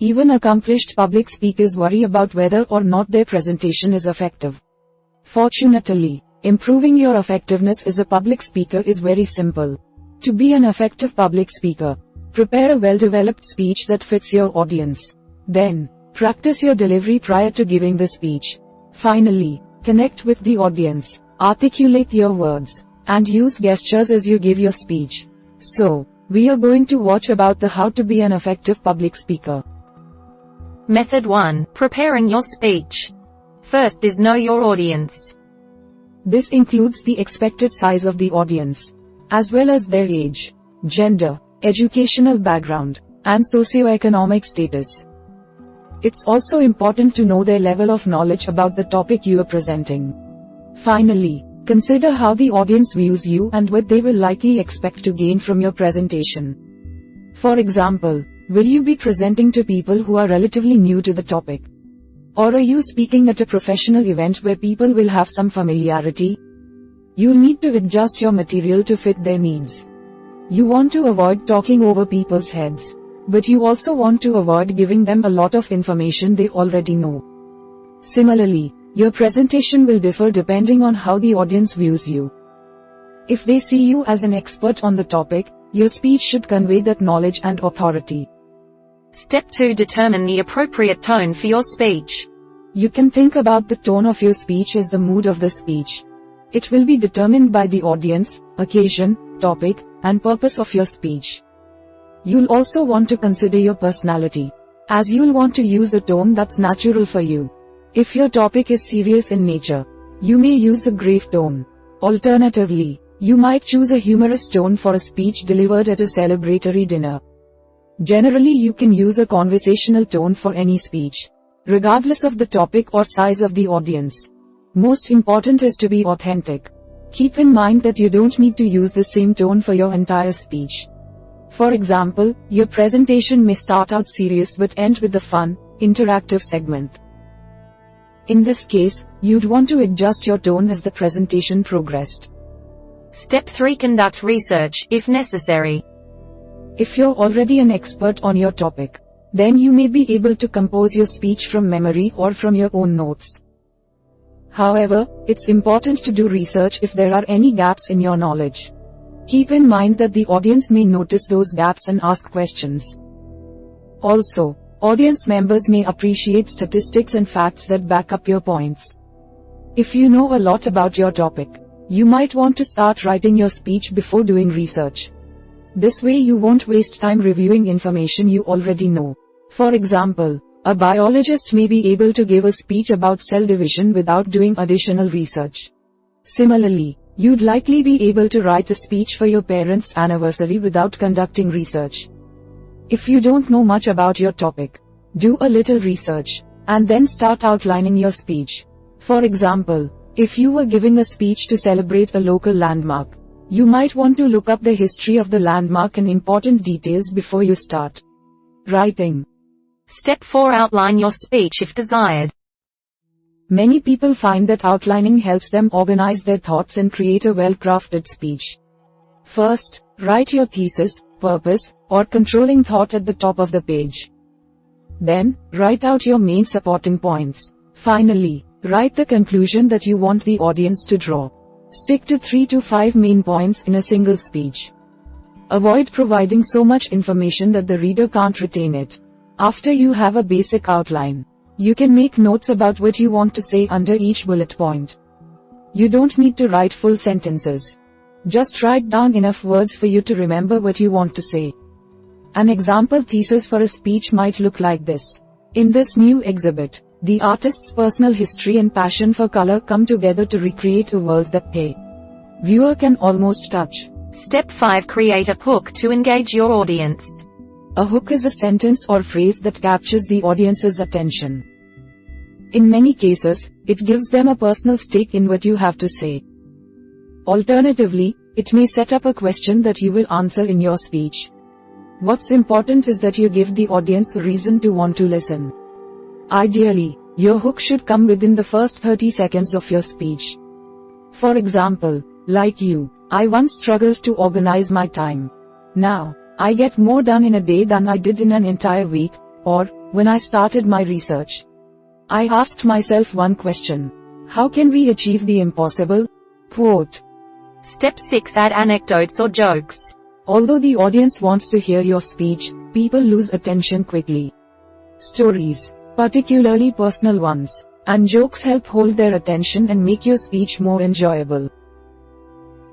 Even accomplished public speakers worry about whether or not their presentation is effective. Fortunately, improving your effectiveness as a public speaker is very simple. To be an effective public speaker, prepare a well-developed speech that fits your audience. Then, practice your delivery prior to giving the speech. Finally, connect with the audience, articulate your words, and use gestures as you give your speech. So, we are going to watch about the how to be an effective public speaker. Method 1. Preparing your speech. First is know your audience. This includes the expected size of the audience, as well as their age, gender, educational background, and socioeconomic status. It's also important to know their level of knowledge about the topic you are presenting. Finally, consider how the audience views you and what they will likely expect to gain from your presentation. For example, will you be presenting to people who are relatively new to the topic? Or are you speaking at a professional event where people will have some familiarity? You'll need to adjust your material to fit their needs. You want to avoid talking over people's heads, but you also want to avoid giving them a lot of information they already know. Similarly, your presentation will differ depending on how the audience views you. If they see you as an expert on the topic, your speech should convey that knowledge and authority. Step 2. Determine the appropriate tone for your speech. You can think about the tone of your speech as the mood of the speech. It will be determined by the audience, occasion, topic, and purpose of your speech. You'll also want to consider your personality, as you'll want to use a tone that's natural for you. If your topic is serious in nature, you may use a grave tone. Alternatively, you might choose a humorous tone for a speech delivered at a celebratory dinner. Generally, you can use a conversational tone for any speech, regardless of the topic or size of the audience. Most important is to be authentic. Keep in mind that you don't need to use the same tone for your entire speech. For example, your presentation may start out serious but end with a fun, interactive segment. In this case, you'd want to adjust your tone as the presentation progressed. Step 3. Conduct research, if necessary. If you're already an expert on your topic, then you may be able to compose your speech from memory or from your own notes. However, it's important to do research if there are any gaps in your knowledge. Keep in mind that the audience may notice those gaps and ask questions. Also, audience members may appreciate statistics and facts that back up your points. If you know a lot about your topic, you might want to start writing your speech before doing research. This way you won't waste time reviewing information you already know. For example, a biologist may be able to give a speech about cell division without doing additional research. Similarly, you'd likely be able to write a speech for your parents' anniversary without conducting research. If you don't know much about your topic, do a little research, and then start outlining your speech. For example, if you were giving a speech to celebrate a local landmark, you might want to look up the history of the landmark and important details before you start writing. Step 4. Outline your speech if desired. Many people find that outlining helps them organize their thoughts and create a well-crafted speech. First, write your thesis, purpose, or controlling thought at the top of the page. Then, write out your main supporting points. Finally, write the conclusion that you want the audience to draw. Stick to 3 to 5 main points in a single speech. Avoid providing so much information that the reader can't retain it. After you have a basic outline, you can make notes about what you want to say under each bullet point. You don't need to write full sentences. Just write down enough words for you to remember what you want to say. An example thesis for a speech might look like this. In this new exhibit, the artist's personal history and passion for color come together to recreate a world that the viewer can almost touch. Step 5. Create a hook to engage your audience. A hook is a sentence or phrase that captures the audience's attention. In many cases, it gives them a personal stake in what you have to say. Alternatively, it may set up a question that you will answer in your speech. What's important is that you give the audience a reason to want to listen. Ideally, your hook should come within the first 30 seconds of your speech. For example, like you, I once struggled to organize my time. Now, I get more done in a day than I did in an entire week, Or, when I started my research, I asked myself one question. How can we achieve the impossible? Quote. Step 6. Add anecdotes or jokes. Although the audience wants to hear your speech, people lose attention quickly. Stories, particularly personal ones, and jokes help hold their attention and make your speech more enjoyable.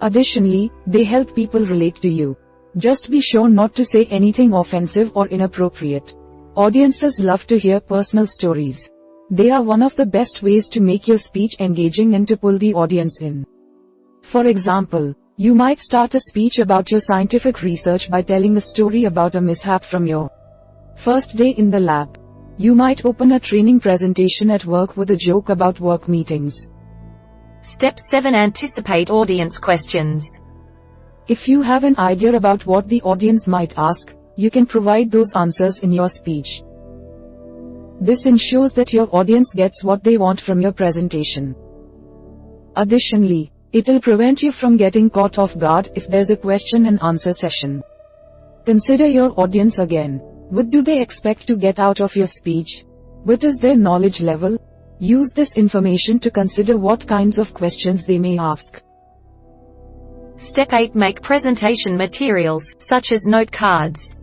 Additionally, they help people relate to you. Just be sure not to say anything offensive or inappropriate. Audiences love to hear personal stories. They are one of the best ways to make your speech engaging and to pull the audience in. For example, you might start a speech about your scientific research by telling a story about a mishap from your first day in the lab. You might open a training presentation at work with a joke about work meetings. Step 7. Anticipate audience questions. If you have an idea about what the audience might ask, you can provide those answers in your speech. This ensures that your audience gets what they want from your presentation. Additionally, it'll prevent you from getting caught off guard if there's a question and answer session. Consider your audience again. What do they expect to get out of your speech? What is their knowledge level? Use this information to consider what kinds of questions they may ask. Step 8. Make presentation materials, such as note cards.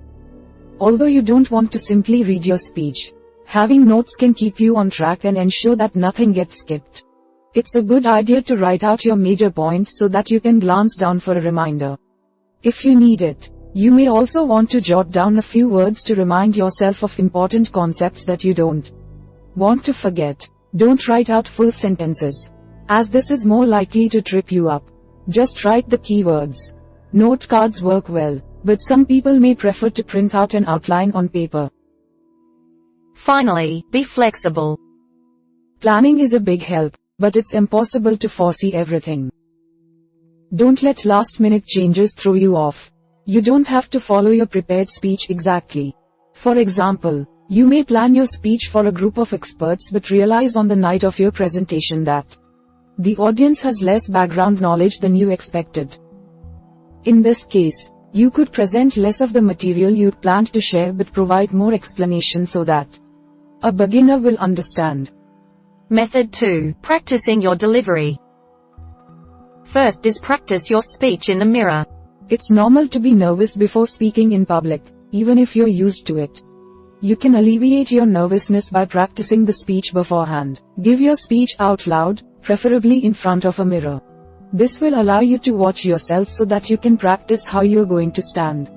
Although you don't want to simply read your speech, having notes can keep you on track and ensure that nothing gets skipped. It's a good idea to write out your major points so that you can glance down for a reminder. If you need it, you may also want to jot down a few words to remind yourself of important concepts that you don't want to forget. Don't write out full sentences, as this is more likely to trip you up. Just write the keywords. Note cards work well, but some people may prefer to print out an outline on paper. Finally, be flexible. Planning is a big help, but it's impossible to foresee everything. Don't let last-minute changes throw you off. You don't have to follow your prepared speech exactly. For example, you may plan your speech for a group of experts but realize on the night of your presentation that the audience has less background knowledge than you expected. In this case, you could present less of the material you'd planned to share but provide more explanation so that a beginner will understand. Method 2. Practicing your delivery. First is practice your speech in the mirror. It's normal to be nervous before speaking in public, even if you're used to it. You can alleviate your nervousness by practicing the speech beforehand. Give your speech out loud, preferably in front of a mirror. This will allow you to watch yourself so that you can practice how you're going to stand,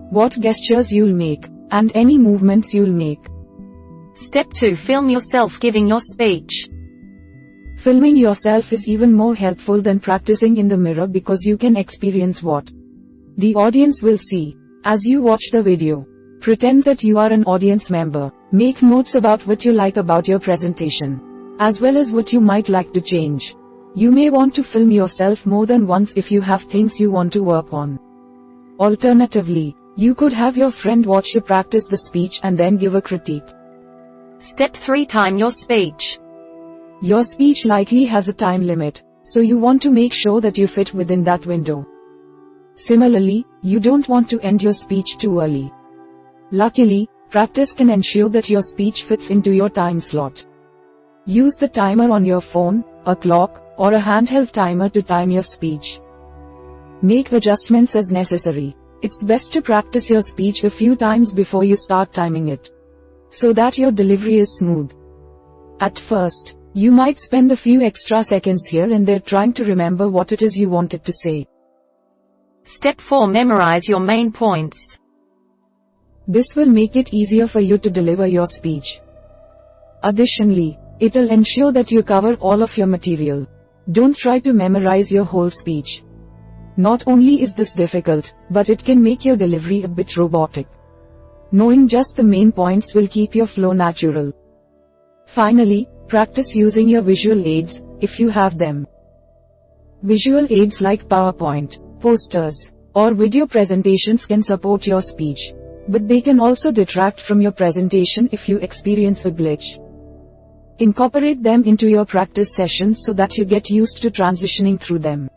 what gestures you'll make, and any movements you'll make. Step 2. Film yourself giving your speech. Filming yourself is even more helpful than practicing in the mirror because you can experience what the audience will see as you watch the video. Pretend that you are an audience member. Make notes about what you like about your presentation, as well as what you might like to change. You may want to film yourself more than once if you have things you want to work on. Alternatively, you could have your friend watch you practice the speech and then give a critique. Step 3. Time your speech. Your speech likely has a time limit, so you want to make sure that you fit within that window. Similarly, you don't want to end your speech too early. Luckily, practice can ensure that your speech fits into your time slot. Use the timer on your phone, a clock, or a handheld timer to time your speech. Make adjustments as necessary. It's best to practice your speech a few times before you start timing it, so that your delivery is smooth. At first, you might spend a few extra seconds here and there trying to remember what it is you wanted to say. Step 4. Memorize your main points. This will make it easier for you to deliver your speech. Additionally, it'll ensure that you cover all of your material. Don't try to memorize your whole speech. Not only is this difficult, but it can make your delivery a bit robotic. Knowing just the main points will keep your flow natural. Finally, practice using your visual aids, if you have them. Visual aids like PowerPoint, posters, or video presentations can support your speech, but they can also detract from your presentation if you experience a glitch. Incorporate them into your practice sessions so that you get used to transitioning through them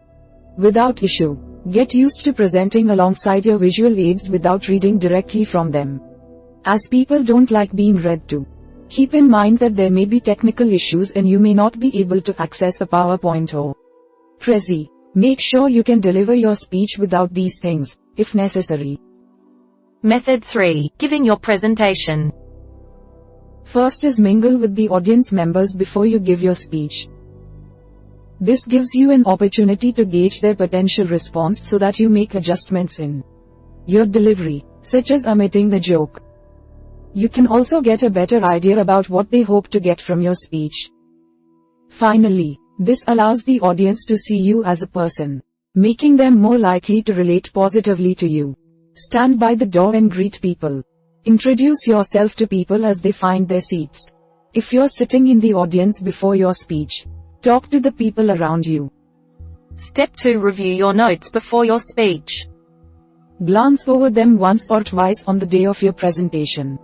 without issue. Get used to presenting alongside your visual aids without reading directly from them. as people don't like being read to. Keep in mind that there may be technical issues and you may not be able to access a PowerPoint or Prezi. Make sure you can deliver your speech without these things, if necessary. Method 3. Giving your presentation. First is mingle with the audience members before you give your speech. This gives you an opportunity to gauge their potential response so that you make adjustments in your delivery, such as omitting the joke. You can also get a better idea about what they hope to get from your speech. Finally, this allows the audience to see you as a person, making them more likely to relate positively to you. Stand by the door and greet people. Introduce yourself to people as they find their seats. If you're sitting in the audience before your speech, talk to the people around you. Step 2. Review your notes before your speech. Glance over them once or twice on the day of your presentation.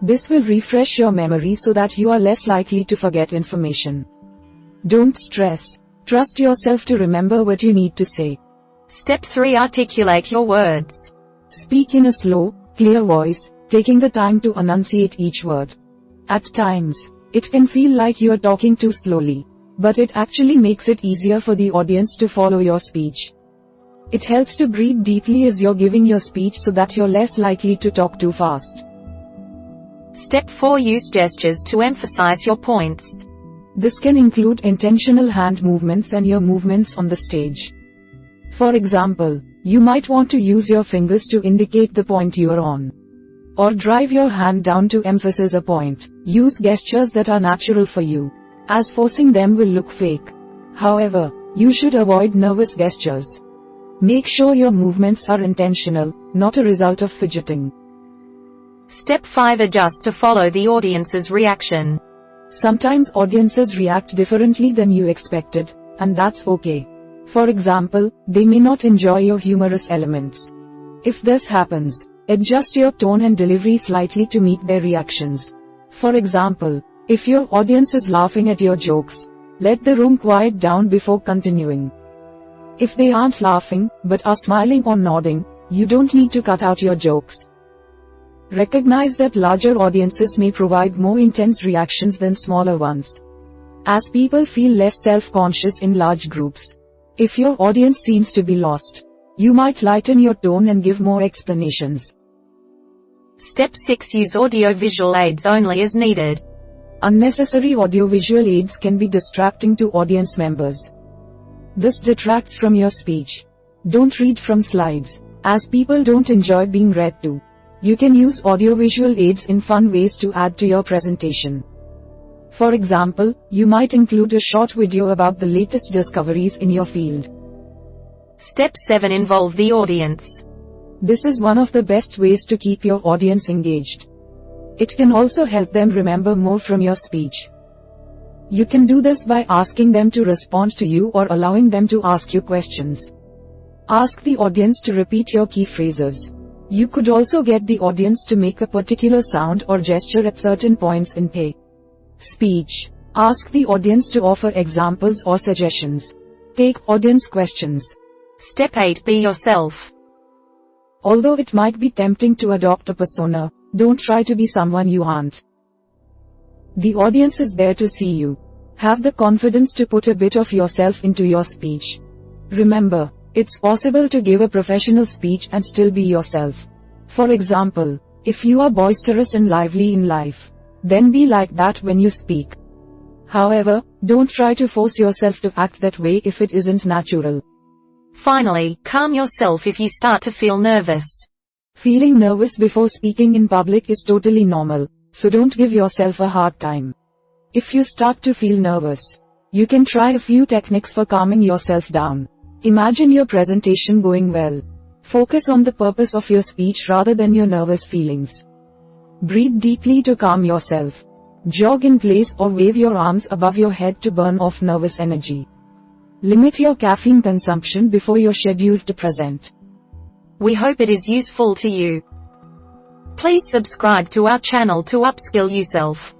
This will refresh your memory so that you are less likely to forget information. Don't stress. Trust yourself to remember what you need to say. Step 3. Articulate your words. Speak in a slow, clear voice, taking the time to enunciate each word. At times, it can feel like you are talking too slowly, but it actually makes it easier for the audience to follow your speech. It helps to breathe deeply as you're giving your speech so that you're less likely to talk too fast. Step 4. Use gestures to emphasize your points. This can include intentional hand movements and your movements on the stage. For example, you might want to use your fingers to indicate the point you are on. Or drive your hand down to emphasize a point. Use gestures that are natural for you, as forcing them will look fake. However, you should avoid nervous gestures. Make sure your movements are intentional, not a result of fidgeting. Step 5. Adjust to follow the audience's reaction. Sometimes audiences react differently than you expected, and that's okay. For example, they may not enjoy your humorous elements. If this happens, adjust your tone and delivery slightly to meet their reactions. For example, if your audience is laughing at your jokes, let the room quiet down before continuing. If they aren't laughing, but are smiling or nodding, you don't need to cut out your jokes. Recognize that larger audiences may provide more intense reactions than smaller ones, as people feel less self-conscious in large groups. If your audience seems to be lost, you might lighten your tone and give more explanations. Step 6. Use audio-visual aids only as needed. Unnecessary audiovisual aids can be distracting to audience members. This detracts from your speech. Don't read from slides, as people don't enjoy being read to. You can use audiovisual aids in fun ways to add to your presentation. For example, you might include a short video about the latest discoveries in your field. Step 7. Involve the audience. This is one of the best ways to keep your audience engaged. It can also help them remember more from your speech. You can do this by asking them to respond to you or allowing them to ask you questions. Ask the audience to repeat your key phrases. You could also get the audience to make a particular sound or gesture at certain points in a speech. Ask the audience to offer examples or suggestions. Take audience questions. Step 8. Be yourself. Although it might be tempting to adopt a persona, don't try to be someone you aren't. The audience is there to see you. Have the confidence to put a bit of yourself into your speech. Remember, it's possible to give a professional speech and still be yourself. For example, if you are boisterous and lively in life, then be like that when you speak. However, don't try to force yourself to act that way if it isn't natural. Finally, calm yourself if you start to feel nervous. Feeling nervous before speaking in public is totally normal, so don't give yourself a hard time. If you start to feel nervous, you can try a few techniques for calming yourself down. Imagine your presentation going well. Focus on the purpose of your speech rather than your nervous feelings. Breathe deeply to calm yourself. Jog in place or wave your arms above your head to burn off nervous energy. Limit your caffeine consumption before you're scheduled to present. We hope it is useful to you. Please subscribe to our channel to upskill yourself.